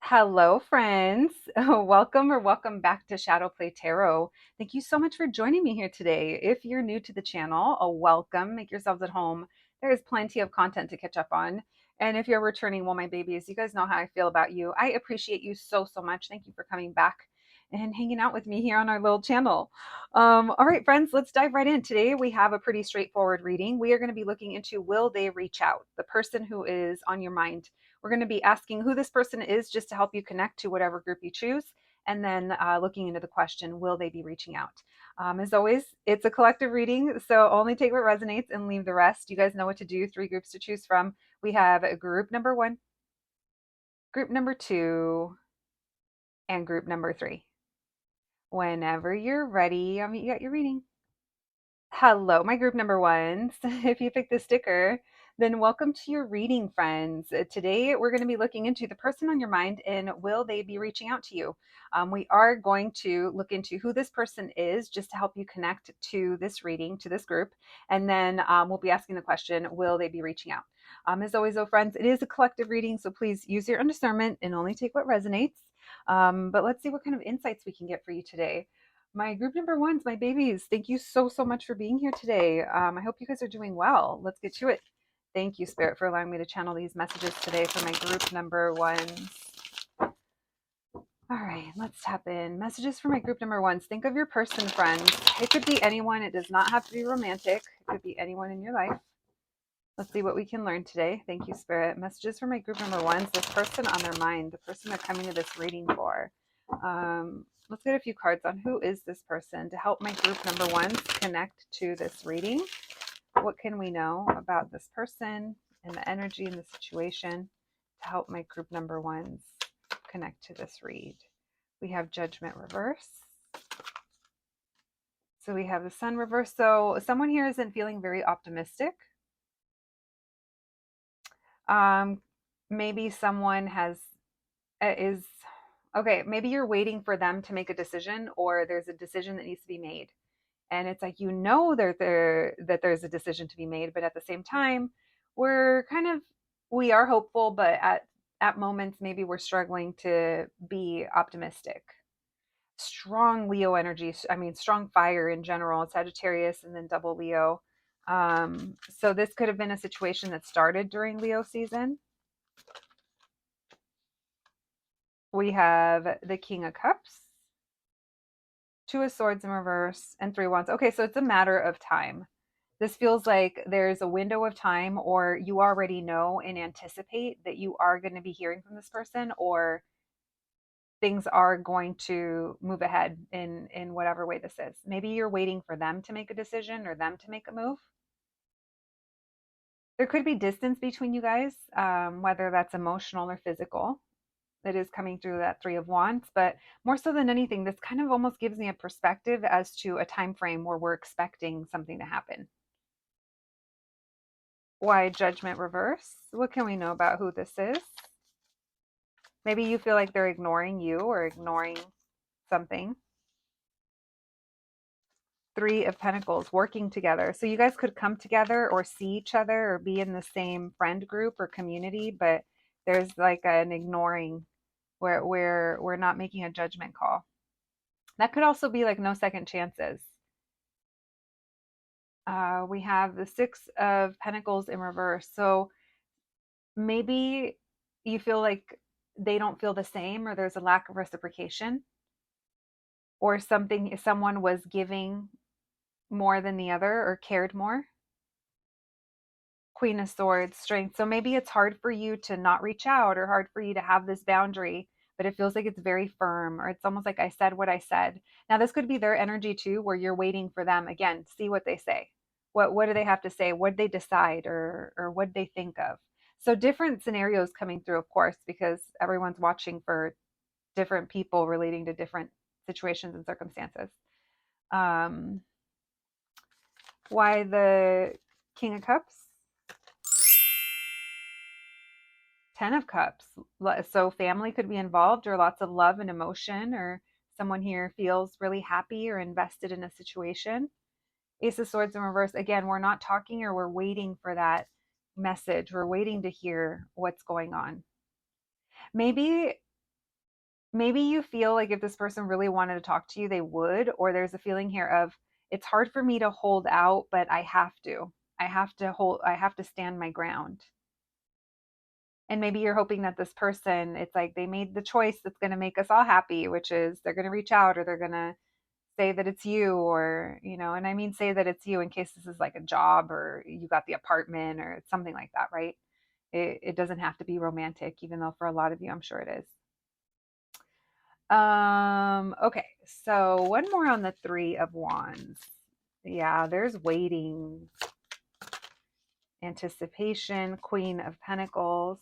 Hello, friends. Welcome or welcome back to Shadow Play Tarot. Thank you so much for joining me here today. If you're new to the channel, a welcome. Make yourselves at home. There is plenty of content to catch up on. And if you're returning, well, my babies, you guys know how I feel about you. I appreciate you so much. Thank you for coming back and hanging out with me here on our little channel. All right, friends, let's dive right in. Today we have a pretty straightforward reading. We are going to be looking into will they reach out? The person who is on your mind. We're going to be asking who this person is just to help you connect to whatever group you choose. And then looking into the question, will they be reaching out? As always, it's a collective reading, so only take what resonates and leave the rest. You guys know what to do. 3 groups to choose from. We have group number 1, group number 2, and group number 3. Whenever you're ready, you got your reading. Hello, my group number ones. If you picked the sticker, then welcome to your reading, friends. Today, we're going to be looking into the person on your mind and will they be reaching out to you? We are going to look into who this person is just to help you connect to this reading, to this group. And then we'll be asking the question, will they be reaching out? As always, though, friends, it is a collective reading, so please use your own discernment and only take what resonates. But let's see what kind of insights we can get for you today. My group number ones, my babies, thank you so much for being here today. I hope you guys are doing well. Let's get to it. Thank you, Spirit, for allowing me to channel these messages today for my group number ones. All right, let's tap in. Messages for my group number ones. Think of your person, friends. It could be anyone. It does not have to be romantic. It could be anyone in your life. Let's see what we can learn today. Thank you, Spirit. Messages for my group number ones. This person on their mind, the person they're coming to this reading for. Let's get a few cards on who is this person to help my group number ones connect to this reading. What can we know about this person and the energy and the situation to help my group number ones connect to this read? We have Judgment reverse. So we have the Sun reverse. So someone here isn't feeling very optimistic. Maybe someone is okay, maybe you're waiting for them to make a decision, or there's a decision that needs to be made. And it's like, that there's a decision to be made, but at the same time, we are hopeful, but at moments maybe we're struggling to be optimistic. Strong Leo energy, I mean strong fire in general, Sagittarius and then double Leo. So this could have been a situation that started during Leo season. We have the King of Cups, 2 of Swords in reverse, and 3 Wands. Okay, so it's a matter of time. This feels like there's a window of time, or you already know and anticipate that you are going to be hearing from this person, or things are going to move ahead in whatever way this is. Maybe you're waiting for them to make a decision or them to make a move. There could be distance between you guys, whether that's emotional or physical. That is coming through that 3 of Wands, but more so than anything, this kind of almost gives me a perspective as to a time frame where we're expecting something to happen. Why Judgment reverse? What can we know about who this is? Maybe you feel like they're ignoring you or ignoring something. 3 of Pentacles, working together. So you guys could come together or see each other or be in the same friend group or community, but there's like an ignoring where we're not making a judgment call. That could also be like no second chances. We have the 6 of Pentacles in reverse. So maybe you feel like they don't feel the same, or there's a lack of reciprocation, or someone was giving more than the other or cared more. Queen of Swords, strength. So maybe it's hard for you to not reach out, or hard for you to have this boundary, but it feels like it's very firm, or it's almost like I said what I said. Now this could be their energy too, where you're waiting for them again, see what they say. What do they have to say? What did they decide, or what did they think of? So different scenarios coming through, of course, because everyone's watching for different people relating to different situations and circumstances. Why the King of Cups? 10 of Cups. So family could be involved, or lots of love and emotion, or someone here feels really happy or invested in a situation. Ace of Swords in reverse. Again, we're not talking, or we're waiting for that message. We're waiting to hear what's going on. Maybe maybe you feel like if this person really wanted to talk to you, they would, or there's a feeling here of it's hard for me to hold out, but I have to. I have to stand my ground. And maybe you're hoping that this person, it's like they made the choice that's going to make us all happy, which is they're going to reach out or they're going to say that it's you, or, and I mean, say that it's you in case this is like a job or you got the apartment or something like that, right? It doesn't have to be romantic, even though for a lot of you, I'm sure it is. Okay, so one more on the Three of Wands. Yeah, there's waiting, anticipation, Queen of Pentacles,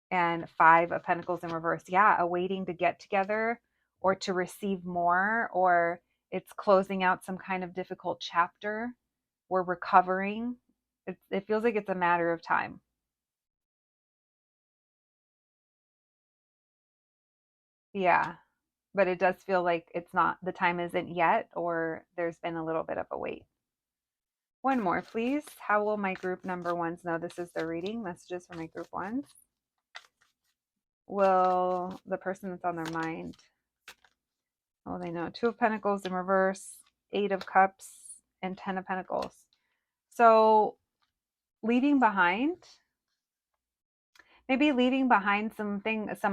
and Five of Pentacles in reverse. Yeah, a waiting to get together or to receive more, or it's closing out some kind of difficult chapter. We're recovering. It feels like it's a matter of time. Yeah, but it does feel like it's not, the time isn't yet, or there's been a little bit of a wait. One more, please. How will my group number ones know this is their reading? Messages for my group ones. Will the person that's on their mind, oh, they know? Two of Pentacles in reverse, Eight of Cups, and Ten of Pentacles. So leaving behind, maybe leaving behind some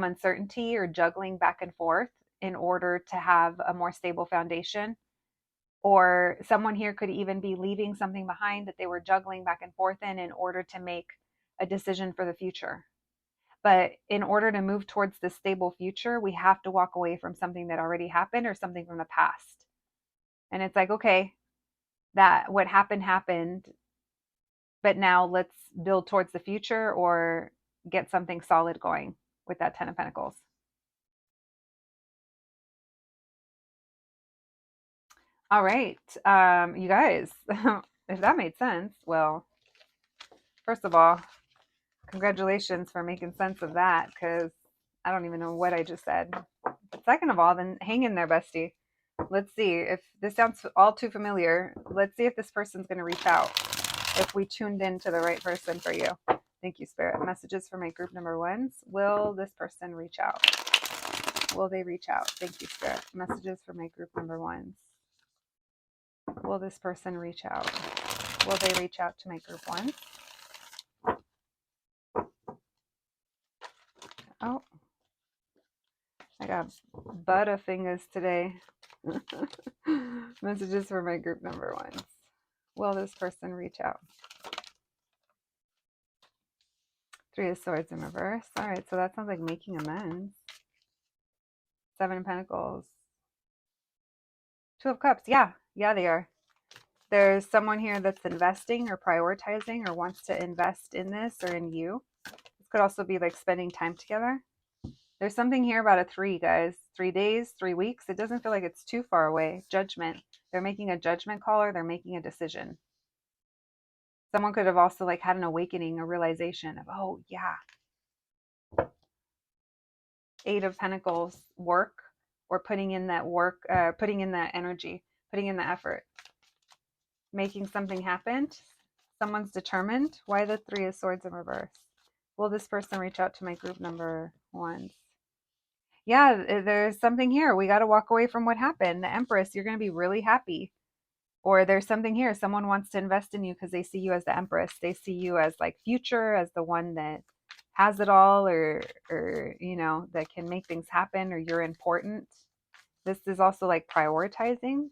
uncertainty or juggling back and forth in order to have a more stable foundation. Or someone here could even be leaving something behind that they were juggling back and forth in order to make a decision for the future. But in order to move towards this stable future, we have to walk away from something that already happened or something from the past. And it's like, okay, that what happened, but now let's build towards the future or get something solid going with that Ten of Pentacles. All right, you guys, if that made sense, well, first of all, congratulations for making sense of that, because I don't even know what I just said. But second of all, then hang in there, bestie. Let's see if this sounds all too familiar. Let's see if this person's going to reach out, if we tuned in to the right person for you. Thank you, Spirit. Messages for my group number ones. Will this person reach out? Will they reach out? Thank you, Spirit. Messages for my group number ones. Will this person reach out? Will they reach out to my group ones? Oh, I got butterfingers today. Messages for my group number ones. Will this person reach out? Three of Swords in reverse. All right, so that sounds like making amends. Seven of Pentacles. Two of Cups. Yeah, they are. There's someone here that's investing or prioritizing or wants to invest in this or in you. This could also be like spending time together. There's something here about a 3, guys. 3 days, 3 weeks. It doesn't feel like it's too far away. Judgment. They're making a judgment call or they're making a decision. Someone could have also like had an awakening, a realization of, oh yeah. Eight of Pentacles, work, or putting in that work, putting in that energy, putting in the effort, making something happen. Someone's determined. Why the Three of Swords in reverse? Will this person reach out to my group number ones? Yeah, there's something here. We got to walk away from what happened. The Empress, you're going to be really happy. Or there's something here. Someone wants to invest in you because they see you as the Empress. They see you as like future, as the one that has it all, or that can make things happen, or you're important. This is also like prioritizing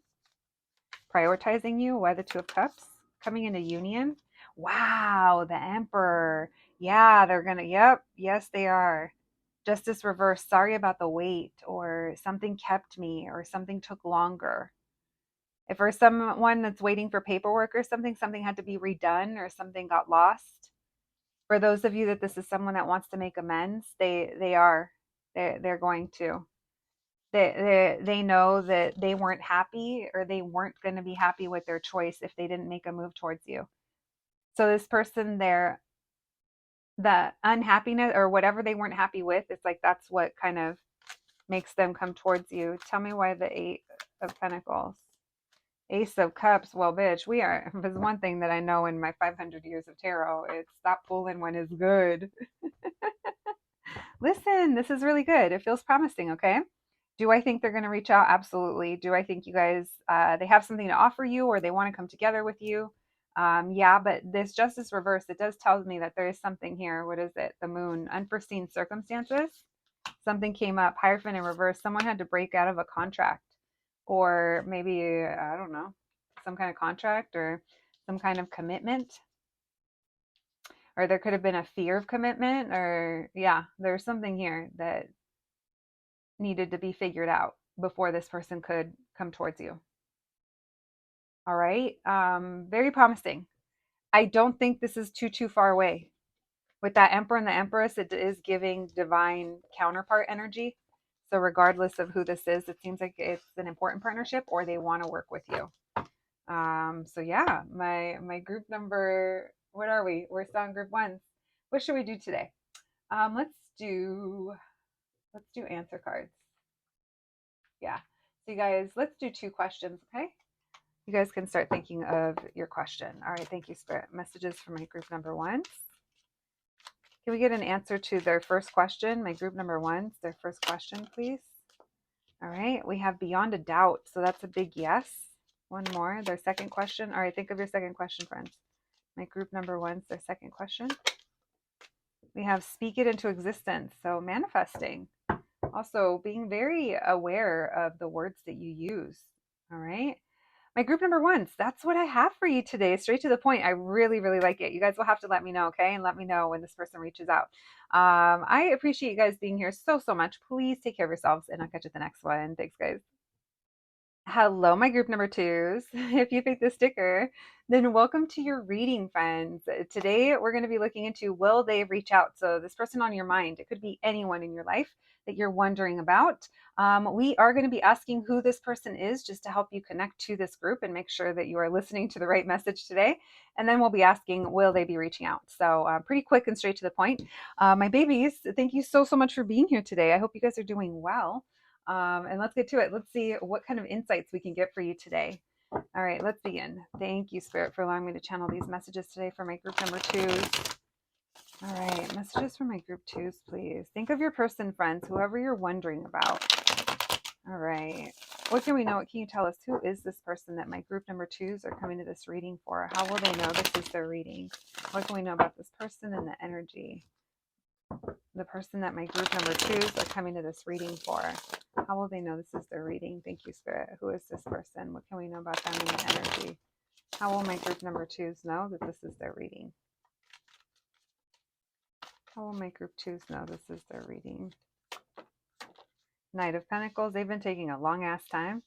you. Why the Two of Cups? Coming into union. Wow, the Emperor. Yeah, they're gonna, yep, yes they are. Justice reverse. Sorry about the wait, or something kept me, or something took longer. If for someone that's waiting for paperwork or something had to be redone or something got lost. For those of you that this is someone that wants to make amends, they're going to. They know that they weren't happy, or they weren't going to be happy with their choice if they didn't make a move towards you. So this person there, the unhappiness or whatever they weren't happy with, it's like that's what kind of makes them come towards you. Tell me why the Eight of Pentacles. Ace of Cups. Well, bitch, there's one thing that I know in my 500 years of tarot. It's stop pulling when it's good. Listen, this is really good. It feels promising, okay? Do I think they're going to reach out? Absolutely. Do I think you guys, they have something to offer you or they want to come together with you? Yeah, but this justice reverse, it does tell me that there is something here. What is it? The moon, unforeseen circumstances. Something came up, Hierophant in reverse. Someone had to break out of a contract, or maybe, I don't know, some kind of contract or some kind of commitment, or there could have been a fear of commitment, or yeah, there's something here that needed to be figured out before this person could come towards you. All right. Very promising. I don't think this is too far away. With that Emperor and the Empress, it is giving divine counterpart energy. So regardless of who this is, it seems like it's an important partnership or they want to work with you. So yeah, my group number, what are we? We're still on group ones. What should we do today? Let's do answer cards. Yeah. So you guys, let's do 2 questions, okay? You guys can start thinking of your question. All right, thank you, Spirit. Messages for my group number ones. Can we get an answer to their first question? My group number ones, their first question, please. All right, we have beyond a doubt. So that's a big yes. One more, their second question. All right, think of your second question, friends. My group number ones, their second question. We have speak it into existence. So manifesting. Also being very aware of the words that you use. All right. My group number ones, that's what I have for you today. Straight to the point. I really, really like it. You guys will have to let me know, okay? And let me know when this person reaches out. I appreciate you guys being here so much. Please take care of yourselves, and I'll catch you at the next one. Thanks, guys. Hello, my group number twos. If you picked the sticker, then welcome to your reading, friends. Today, we're going to be looking into will they reach out? So, this person on your mind, it could be anyone in your life that you're wondering about. We are going to be asking who this person is just to help you connect to this group and make sure that you are listening to the right message today. And then we'll be asking, will they be reaching out? So, pretty quick and straight to the point. My babies, thank you so much for being here today. I hope you guys are doing well. And let's get to it. Let's see what kind of insights we can get for you today. All right, let's begin. Thank you, Spirit, for allowing me to channel these messages today for my group number twos. All right, messages for my group twos, please. Think of your person, friends, whoever you're wondering about. All right, what can we know? What can you tell us? Who is this person that my group number twos are coming to this reading for? How will they know this is their reading? What can we know about this person and the energy? The person that my group number twos are coming to this reading for. How will they know this is their reading? Thank you, Spirit. Who is this person? What can we know about them and the energy? How will my group number twos know that this is their reading? How will my group twos know this is their reading? Knight of Pentacles. They've been taking a long ass time.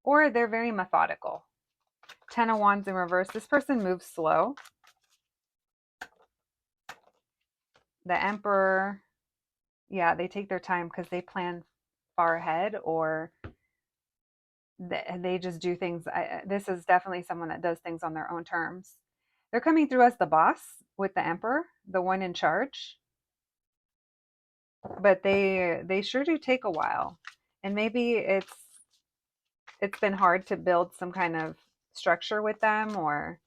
Or they're very methodical. 10 of Wands in reverse. This person moves slow. The Emperor. Yeah, they take their time because they plan far ahead, or they just do things. This is definitely someone that does things on their own terms. They're coming through as the boss with the Emperor, the one in charge. But they sure do take a while. And maybe it's been hard to build some kind of structure with them, or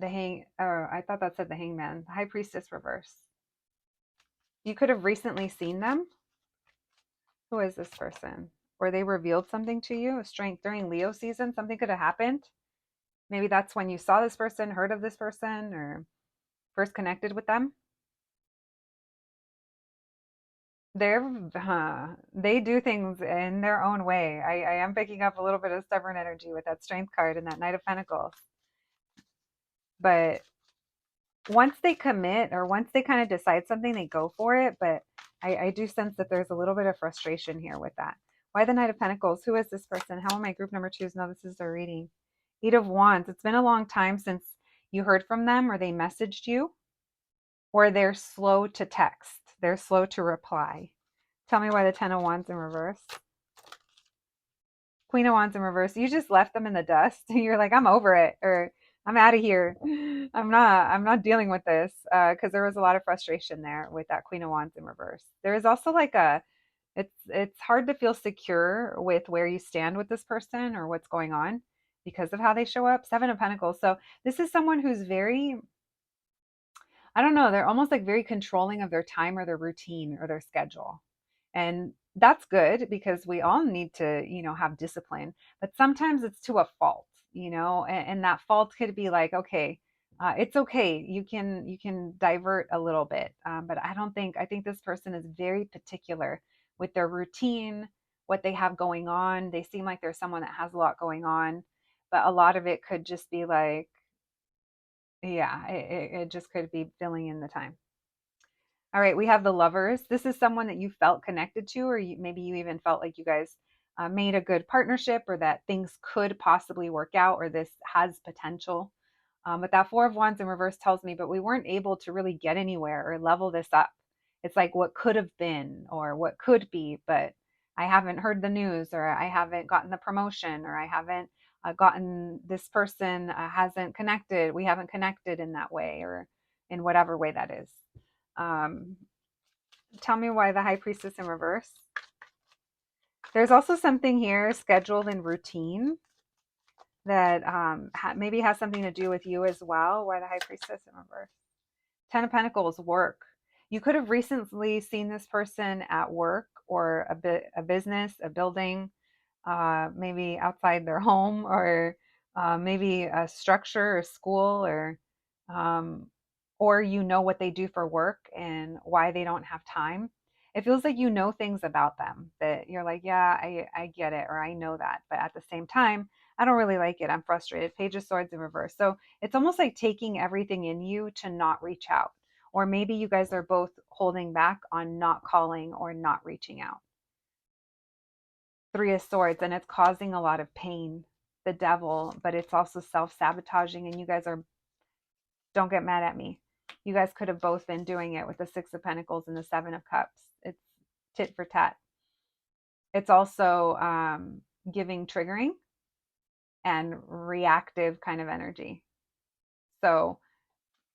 I thought that said the Hangman, the High Priestess reverse. You could have recently seen them. Who is this person? Or they revealed something to you, a strength during Leo season. Something could have happened. Maybe that's when you saw this person, heard of this person, or first connected with them. They do things in their own way. I am picking up a little bit of stubborn energy with that Strength card and that Knight of Pentacles. But once they commit, or once they kind of decide something, they go for it. But I do sense that there's a little bit of frustration here with that. Why the Knight of Pentacles? Who is this person? How will my group number twos know this is their reading? 8 of Wands. It's been a long time since you heard from them, or they messaged you, or they're slow to text. They're slow to reply. Tell me why the 10 of Wands in reverse. Queen of Wands in reverse. You just left them in the dust. You're like, I'm over it, or I'm out of here. I'm not dealing with this, because there was a lot of frustration there with that Queen of Wands in reverse. There is also like it's hard to feel secure with where you stand with this person or what's going on because of how they show up. 7 of Pentacles. So this is someone who's very I don't know, they're almost like very controlling of their time or their routine or their schedule. And that's good because we all need to, have discipline, but sometimes it's to a fault, and that fault could be like, okay, it's okay. You can divert a little bit, but I think this person is very particular with their routine, what they have going on. They seem like they're someone that has a lot going on, but a lot of it could just be like, yeah, it just could be filling in the time. All right, we have the lovers. This is someone that you felt connected to, or maybe you even felt like you guys made a good partnership, or that things could possibly work out, or this has potential. But that Four of Wands in reverse tells me, but we weren't able to really get anywhere or level this up. It's like what could have been or what could be, but I haven't heard the news, or I haven't gotten the promotion, or I haven't gotten this person hasn't connected. We haven't connected in that way, or in whatever way that is. Um, Tell me why the High Priestess in reverse. There's also something here, scheduled and routine, that maybe has something to do with you as well. Why the High Priestess in reverse? Ten of Pentacles, work. You could have recently seen this person at work, or a business, a building, maybe outside their home, or maybe a structure or school, um, or what they do for work and why they don't have time. It feels like you know things about them that you're like, yeah, I get it, or I know that. But at the same time, I don't really like it. I'm frustrated. Page of Swords in reverse. So it's almost like taking everything in you to not reach out. Or maybe you guys are both holding back on not calling or not reaching out. Three of Swords, and it's causing a lot of pain, the devil, but it's also self-sabotaging. And you guys are, don't get mad at me, you guys could have both been doing it with the Six of Pentacles and the Seven of Cups. It's tit for tat. It's also giving triggering and reactive kind of energy. So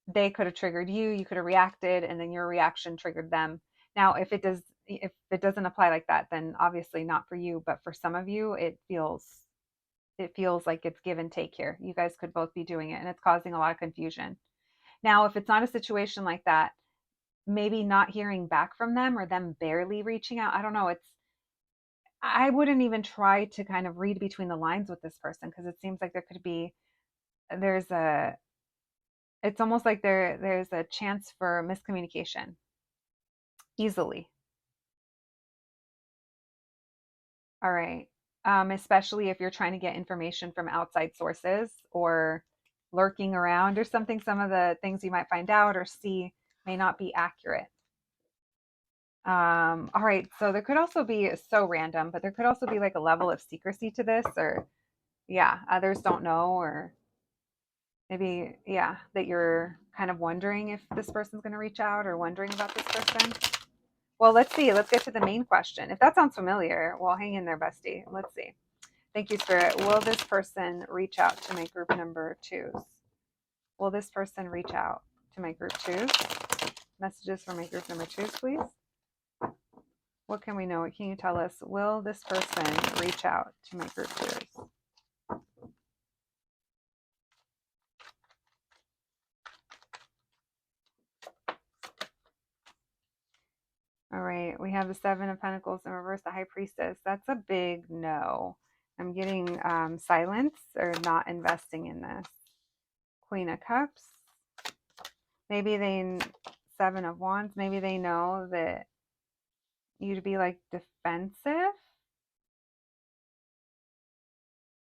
they could have triggered you, you could have reacted, and then your reaction triggered them. Now if it doesn't apply like that, then obviously not for you, but for some of you it feels like it's give and take here. You guys could both be doing it, and it's causing a lot of confusion. Now, if it's not a situation like that, maybe not hearing back from them, or them barely reaching out, I don't know. I wouldn't even try to kind of read between the lines with this person, because it seems like there's a it's almost like there's a chance for miscommunication easily. All right. Especially if you're trying to get information from outside sources, or lurking around or something. Some of the things you might find out or see may not be accurate. All right. So there could also be, so random, but there could also be like a level of secrecy to this, or yeah, others don't know, or maybe, yeah, that you're kind of wondering if this person's going to reach out, or wondering about this person. Well, let's see. Let's get to the main question. If that sounds familiar, well, hang in there, bestie. Let's see. Thank you, Spirit. Will this person reach out to my group number twos? Will this person reach out to my group twos? Messages for my group number twos, please. What can we know? What can you tell us? Will this person reach out to my group twos? All right, we have the Seven of Pentacles in reverse, the High Priestess. That's a big no. I'm getting silence, or not investing in this. Queen of Cups. Maybe Seven of Wands. Maybe they know that you'd be like defensive.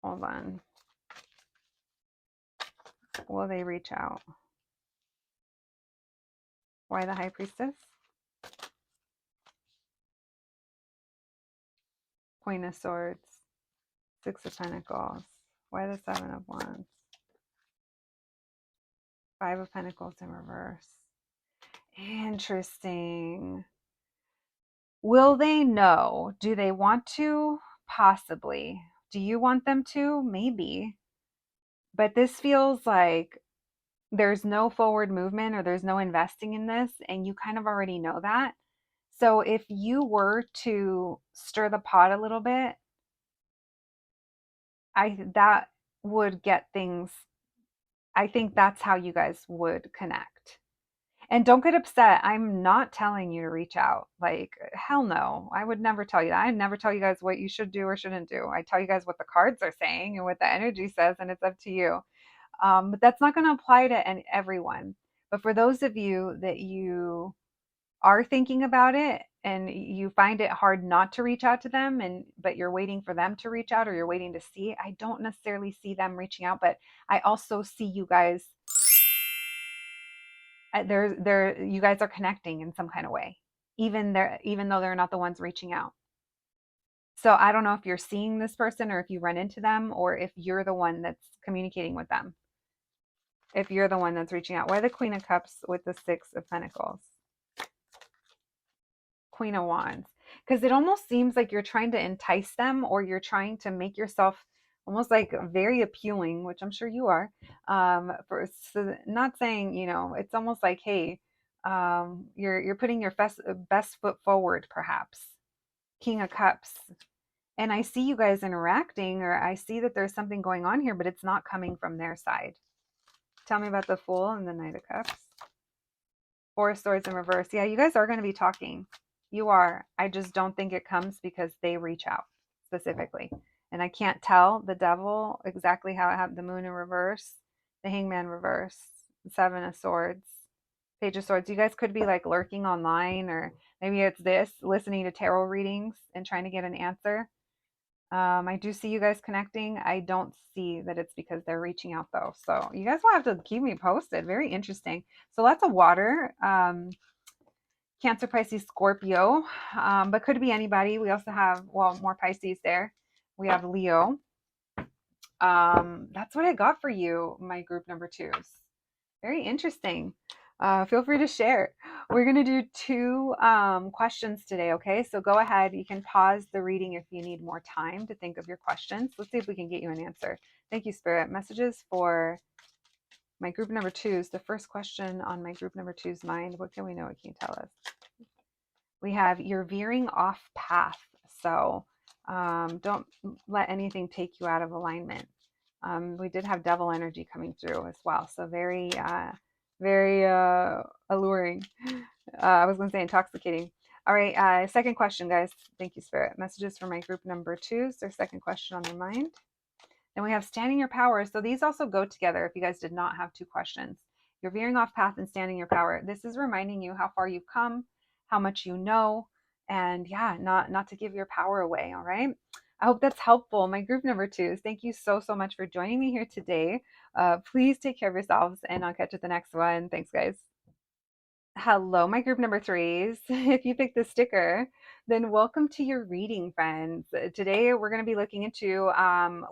Hold on. Will they reach out? Why the High Priestess? Queen of Swords. Six of Pentacles. Why the Seven of Wands? Five of Pentacles in reverse. Interesting. Will they know? Do they want to? Possibly. Do you want them to? Maybe. But this feels like there's no forward movement, or there's no investing in this, and you kind of already know that. So if you were to stir the pot a little bit, that would get things. I think that's how you guys would connect. And don't get upset. I'm not telling you to reach out. Like, hell no. I would never tell you that. I never tell you guys what you should do or shouldn't do. I tell you guys what the cards are saying and what the energy says, and it's up to you. But that's not going to apply to everyone. But for those of you that you are thinking about it and you find it hard not to reach out to them, and but you're waiting for them to reach out, or you're waiting to see, I don't necessarily see them reaching out, but I also see you guys, you guys are connecting in some kind of way, even though they're not the ones reaching out. So I don't know if you're seeing this person, or if you run into them, or if you're the one that's communicating with them, if you're the one that's reaching out. Why the Queen of Cups with the Six of Pentacles? Queen of Wands. Because it almost seems like you're trying to entice them, or you're trying to make yourself almost like very appealing, which I'm sure you are. For so not saying, it's almost like, hey, you're putting your best foot forward, perhaps. King of Cups. And I see you guys interacting, or I see that there's something going on here, but it's not coming from their side. Tell me about the Fool and the Knight of Cups. Four of Swords in reverse. Yeah, you guys are going to be talking. You are. I just don't think it comes because they reach out specifically. And I can't tell the Devil exactly how it happened. The Moon in reverse, the Hangman reverse, the Seven of Swords, Page of Swords. You guys could be like lurking online, or maybe it's this, listening to tarot readings and trying to get an answer. I do see you guys connecting. I don't see that it's because they're reaching out, though. So you guys will have to keep me posted. Very interesting. So lots of water. Cancer, Pisces, Scorpio, but could be anybody. We also have, well, more Pisces there. We have Leo. That's what I got for you, my group number twos. Very interesting. Feel free to share. We're going to do two questions today, okay? So go ahead. You can pause the reading if you need more time to think of your questions. Let's see if we can get you an answer. Thank you, Spirit. Messages for my group number twos. The first question on my group number two's mind. What can we know? What can you tell us? We have, you're veering off path. So don't let anything take you out of alignment. We did have Devil energy coming through as well. So very, very alluring. I was going to say intoxicating. All right. Second question, guys. Thank you, Spirit. Messages for my group number twos. Their second question on their mind. Then we have standing your power. So these also go together if you guys did not have two questions. You're veering off path and standing your power. This is reminding you how far you've come, how much you know, and yeah, not to give your power away. All right. I hope that's helpful. My group number twos, thank you so much for joining me here today. Please take care of yourselves, and I'll catch you at the next one. Thanks, guys. Hello, my group number threes. If you picked the sticker, then welcome to your reading, friends. Today, we're going to be looking into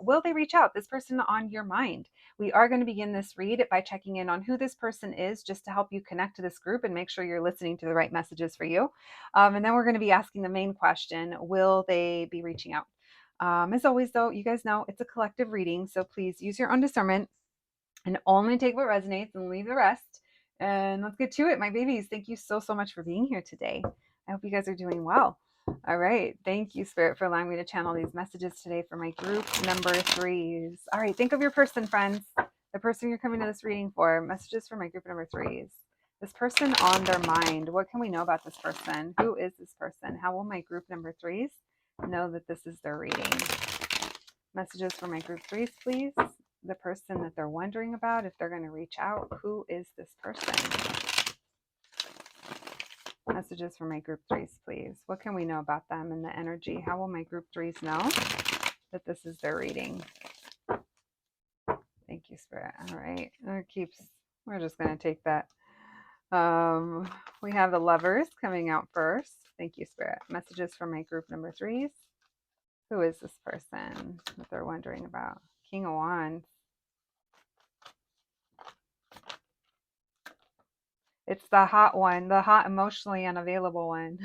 will they reach out? This person on your mind. We are going to begin this read by checking in on who this person is, just to help you connect to this group and make sure you're listening to the right messages for you. And then we're going to be asking the main question, will they be reaching out? As always, though, you guys know it's a collective reading, so please use your own discernment and only take what resonates and leave the rest. And let's get to it, my babies. Thank you so much for being here today. I hope you guys are doing well. All right. Thank you, Spirit, for allowing me to channel these messages today for my group number threes. All right. Think of your person, friends. The person you're coming to this reading for. Messages for my group number threes. This person on their mind. What can we know about this person? Who is this person? How will my group number threes know that this is their reading? Messages for my group threes, please. The person that they're wondering about, if they're going to reach out. Who is this person? Messages for my group threes, please. What can we know about them and the energy? How will my group threes know that this is their reading? Thank you, Spirit. All right. We're just going to take that. We have the Lovers coming out first. Thank you, Spirit. Messages for my group number threes. Who is this person that they're wondering about? King of Wands. It's the hot one, the hot, emotionally unavailable one.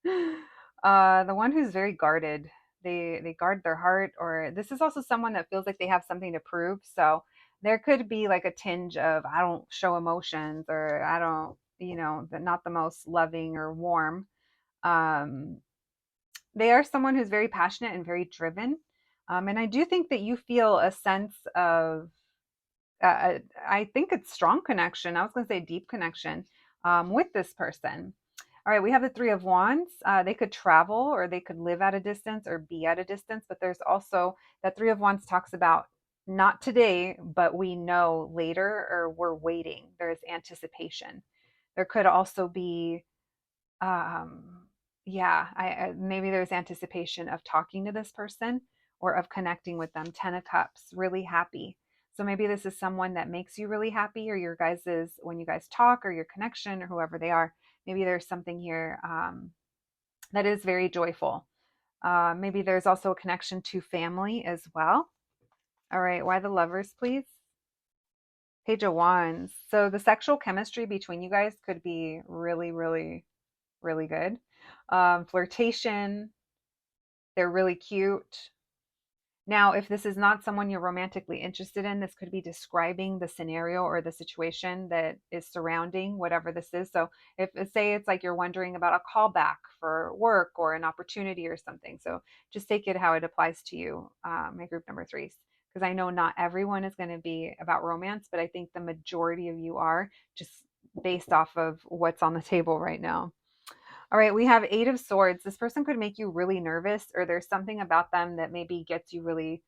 The one who's very guarded. They guard their heart, or this is also someone that feels like they have something to prove. So there could be like a tinge of, I don't show emotions, or I don't, not the most loving or warm. They are someone who's very passionate and very driven. And I do think that you feel a sense of I think it's strong connection. I was going to say deep connection with this person. All right, we have the Three of Wands. They could travel or they could live at a distance or be at a distance, but there's also that Three of Wands talks about not today, but we know later or we're waiting. There's anticipation. There could also be yeah, maybe there's anticipation of talking to this person or of connecting with them. 10 of Cups, really happy. So maybe this is someone that makes you really happy, or your guys's, when you guys talk, or your connection, or whoever they are. Maybe there's something here that is very joyful. Maybe there's also a connection to family as well. All right, why the Lovers, please? Page of Wands. So the sexual chemistry between you guys could be really, really, really good. Flirtation, they're really cute. Now, if this is not someone you're romantically interested in, this could be describing the scenario or the situation that is surrounding whatever this is. So, if say it's like you're wondering about a callback for work or an opportunity or something, so just take it how it applies to you, my group number threes, because I know not everyone is going to be about romance, but I think the majority of you are, just based off of what's on the table right now. All right, we have Eight of Swords. This person could make you really nervous, or there's something about them that maybe gets you really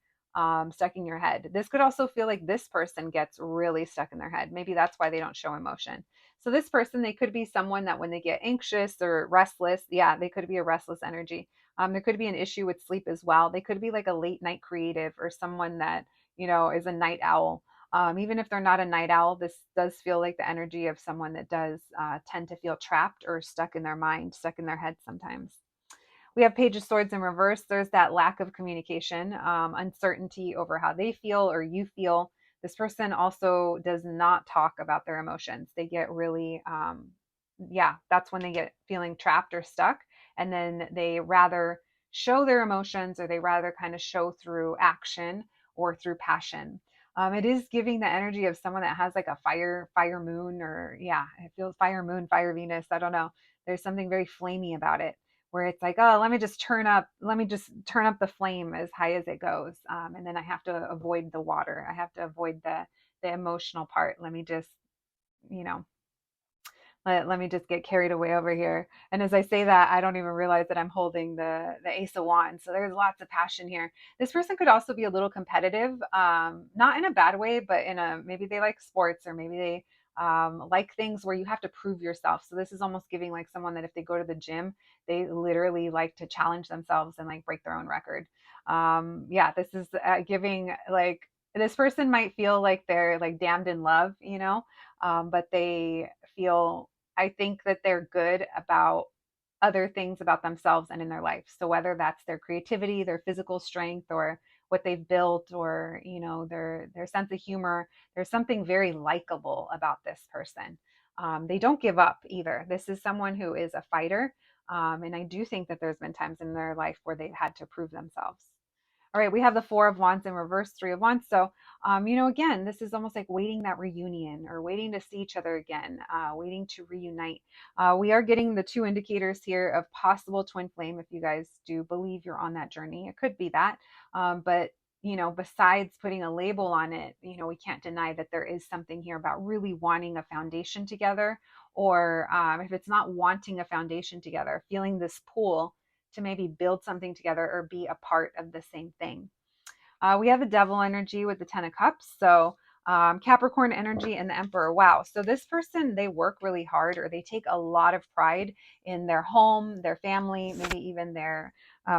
stuck in your head. This could also feel like this person gets really stuck in their head. Maybe that's why they don't show emotion. So this person, they could be someone that when they get anxious or restless, yeah, they could be a restless energy. There could be an issue with sleep as well. They could be like a late night creative or someone that, is a night owl. Even if they're not a night owl, this does feel like the energy of someone that does tend to feel trapped or stuck in their mind, stuck in their head sometimes. We have Page of Swords in reverse. There's that lack of communication, uncertainty over how they feel or you feel. This person also does not talk about their emotions. They get really, yeah, that's when they get feeling trapped or stuck. And then they rather show their emotions, or they rather kind of show through action or through passion. It is giving the energy of someone that has like a fire moon, or yeah, it feels fire moon, fire Venus. I don't know. There's something very flamey about it, where it's like, oh, let me just turn up the flame as high as it goes, and then I have to avoid the water. I have to avoid the emotional part. Let me just, you know, let me just get carried away over here. And as I say that, I don't even realize that I'm holding the Ace of Wands. So there's lots of passion here. This person could also be a little competitive, not in a bad way, but in a, maybe they like sports, or maybe they like things where you have to prove yourself. So this is almost giving like someone that if they go to the gym, they literally like to challenge themselves and like break their own record. Yeah, this is giving like, this person might feel like they're like damned in love, but they feel, I think that they're good about other things about themselves and in their life. So whether that's their creativity, their physical strength, or what they've built, or their sense of humor, there's something very likable about this person. They don't give up either. This is someone who is a fighter, and I do think that there's been times in their life where they've had to prove themselves. All right, we have the Four of Wands in reverse, Three of Wands. So, again, this is almost like waiting that reunion, or waiting to see each other again, waiting to reunite. We are getting the two indicators here of possible twin flame if you guys do believe you're on that journey. It could be that. But, besides putting a label on it, we can't deny that there is something here about really wanting a foundation together, or if it's not wanting a foundation together, feeling this pull to maybe build something together or be a part of the same thing. We have the Devil energy with the 10 of Cups. So Capricorn energy and the Emperor. Wow. So this person, they work really hard, or they take a lot of pride in their home, their family, maybe even their,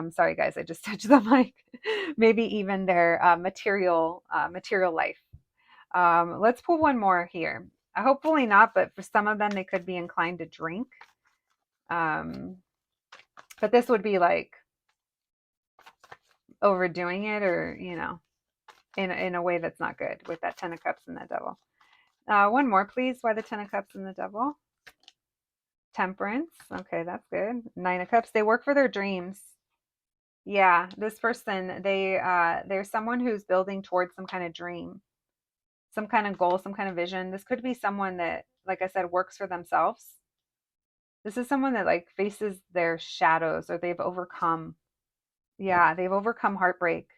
sorry guys, I just touched the mic, maybe even their material life. Let's pull one more here. Hopefully not, but for some of them, they could be inclined to drink. But this would be like overdoing it, or in a way that's not good, with that 10 of Cups and the Devil. One more please. Why the 10 of Cups and the Devil? Temperance. Okay, that's good. 9 of Cups. They work for their dreams. Yeah, this person, they're someone who's building towards some kind of dream, some kind of goal, some kind of vision. This could be someone that, like I said, works for themselves. This is someone that like faces their shadows, or they've overcome, yeah, they've overcome heartbreak,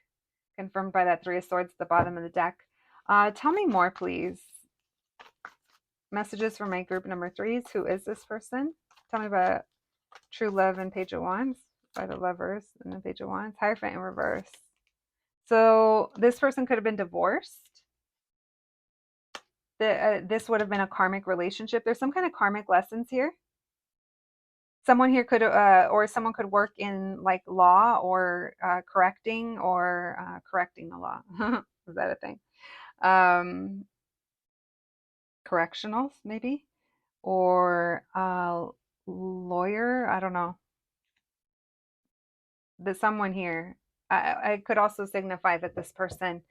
confirmed by that Three of Swords at the bottom of the deck. Tell me more, please. Messages for my group number threes. Who is this person? Tell me about true love and Page of Wands by the Lovers and the Page of Wands. Hierophant in reverse. So this person could have been divorced. This would have been a karmic relationship. There's some kind of karmic lessons here. Someone here could, or someone could work in like law or correcting the law. Is that a thing? Correctionals, maybe, or lawyer. I don't know. The someone here. I could also signify that this person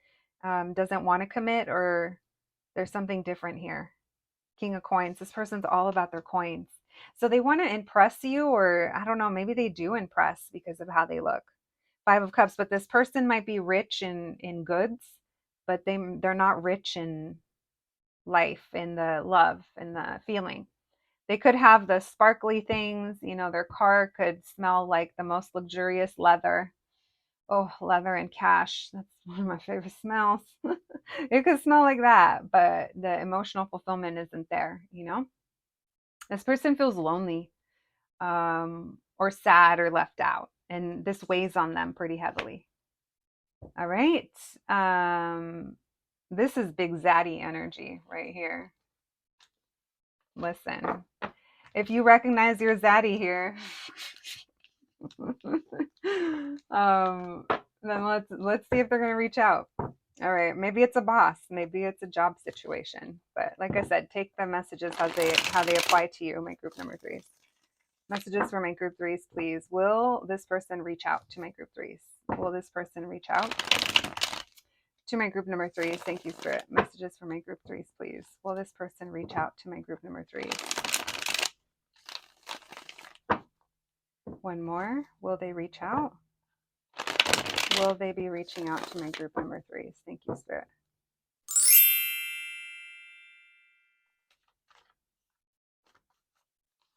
doesn't want to commit, or there's something different here. King of Coins. This person's all about their coins. So they want to impress you, or I don't know, maybe they do impress because of how they look. Five of Cups, but this person might be rich in goods, but they're not rich in life, in the love, in the feeling. They could have the sparkly things, their car could smell like the most luxurious leather. Oh, leather and cash. That's one of my favorite smells. It could smell like that, but the emotional fulfillment isn't there. This person feels lonely, or sad or left out, and this weighs on them pretty heavily. All right. This is big zaddy energy right here. Listen, if you recognize your zaddy here, then let's see if they're gonna reach out. All right, maybe it's a boss, maybe it's a job situation, but like I said, take the messages how they apply to you, my group number threes. Messages for my group threes, please. Will this person reach out to my group threes? Will this person reach out to my group number threes? Thank you, Spirit. Messages for my group threes, please. Will this person reach out to my group number threes? One more. Will they reach out? Will they be reaching out to my group number threes? Thank you, Spirit.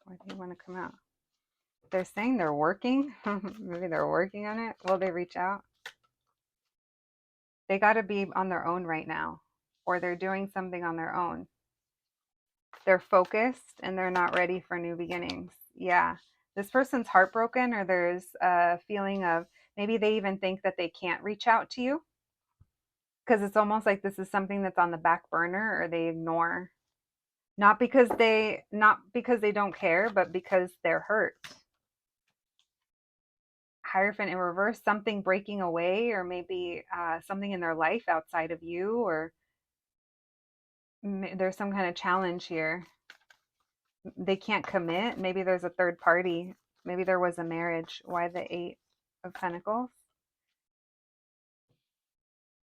Why do you want to come out? They're saying they're working. Maybe they're working on it. Will they reach out? They got to be on their own right now, or they're doing something on their own. They're focused and they're not ready for new beginnings. Yeah. This person's heartbroken, or there's a feeling of maybe they even think that they can't reach out to you, because it's almost like this is something that's on the back burner, or they ignore. Not because they don't care, but because they're hurt. Hierophant in reverse, something breaking away, or maybe something in their life outside of you, or there's some kind of challenge here. They can't commit. Maybe there's a third party. Maybe there was a marriage. Why the Eight of Pentacles?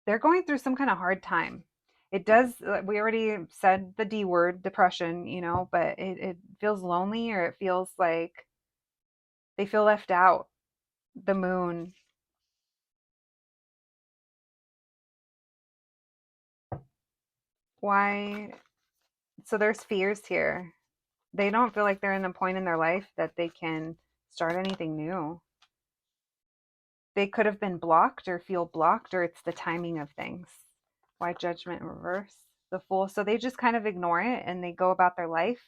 They're going through some kind of hard time. It does, we already said the D word, depression, but it feels lonely, or it feels like they feel left out. The Moon. Why? So there's fears here. They don't feel like they're in a point in their life that they can start anything new. They could have been blocked, or feel blocked, or it's the timing of things. Why Judgment in reverse? The Fool. So they just kind of ignore it and they go about their life.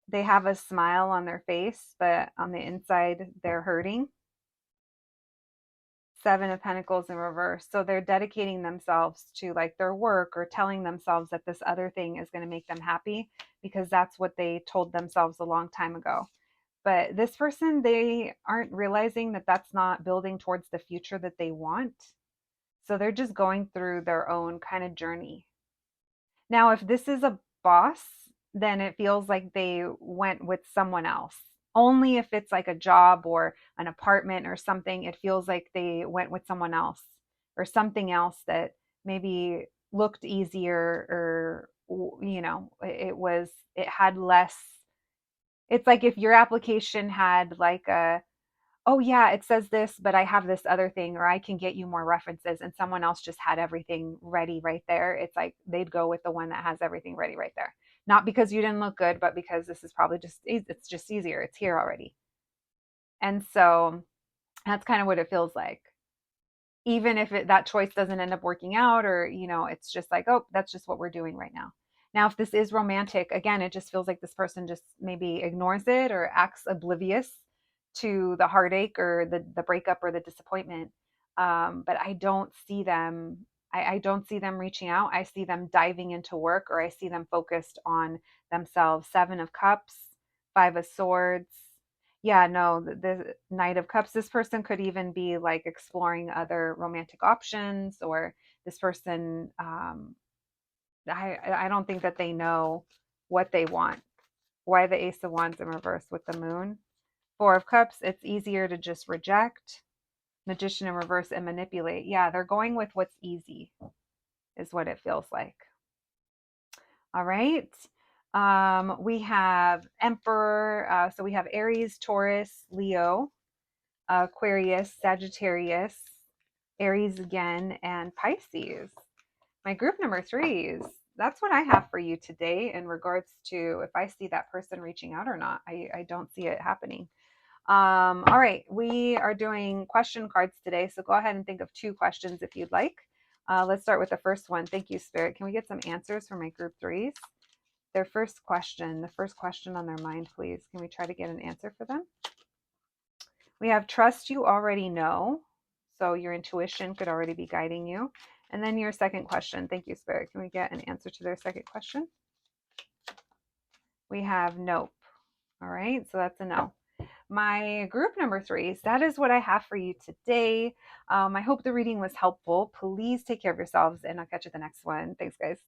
They have a smile on their face, but on the inside, they're hurting. Seven of Pentacles in reverse. So they're dedicating themselves to like their work, or telling themselves that this other thing is going to make them happy, because that's what they told themselves a long time ago. But this person, they aren't realizing that that's not building towards the future that they want. So they're just going through their own kind of journey. Now, if this is a boss, then it feels like they went with someone else. Only if it's like a job or an apartment or something, it feels like they went with someone else, or something else that maybe looked easier, or it had less. It's like if your application had like oh yeah, it says this, but I have this other thing, or I can get you more references, and someone else just had everything ready right there. It's like they'd go with the one that has everything ready right there. Not because you didn't look good, but because this is probably it's just easier. It's here already. And so that's kind of what it feels like. even if that choice doesn't end up working out, or it's just like, oh, that's just what we're doing right now. Now if this is romantic, again, it just feels like this person just maybe ignores it or acts oblivious to the heartache or the breakup or the disappointment. But I don't see them. I don't see them reaching out. I see them diving into work, or I see them focused on themselves. Seven of Cups, Five of Swords. Yeah, no, the Knight of Cups, this person could even be like exploring other romantic options, or this person, I don't think that they know what they want. Why the Ace of Wands in reverse with the Moon? Four of Cups, it's easier to just reject. Magician in reverse and manipulate. Yeah, they're going with what's easy, is what it feels like. All right. We have Emperor. So we have Aries, Taurus, Leo, Aquarius, Sagittarius, Aries again, and Pisces. My group number threes. That's what I have for you today in regards to if I see that person reaching out or not. I don't see it happening. All right, we are doing question cards today, so go ahead and think of 2 questions if you'd like. Let's start with the first one. Thank you, Spirit. Can we get some answers for my group threes? Their first question, the first question on their mind, please. Can we try to get an answer for them? We have trust you already know. So your intuition could already be guiding you. And then your second question. Thank you, Spirit. Can we get an answer to their second question? We have nope. All right, so that's a no. My group number threes, that is what I have for you today. I hope the reading was helpful. Please take care of yourselves, and I'll catch you at the next one. Thanks, guys.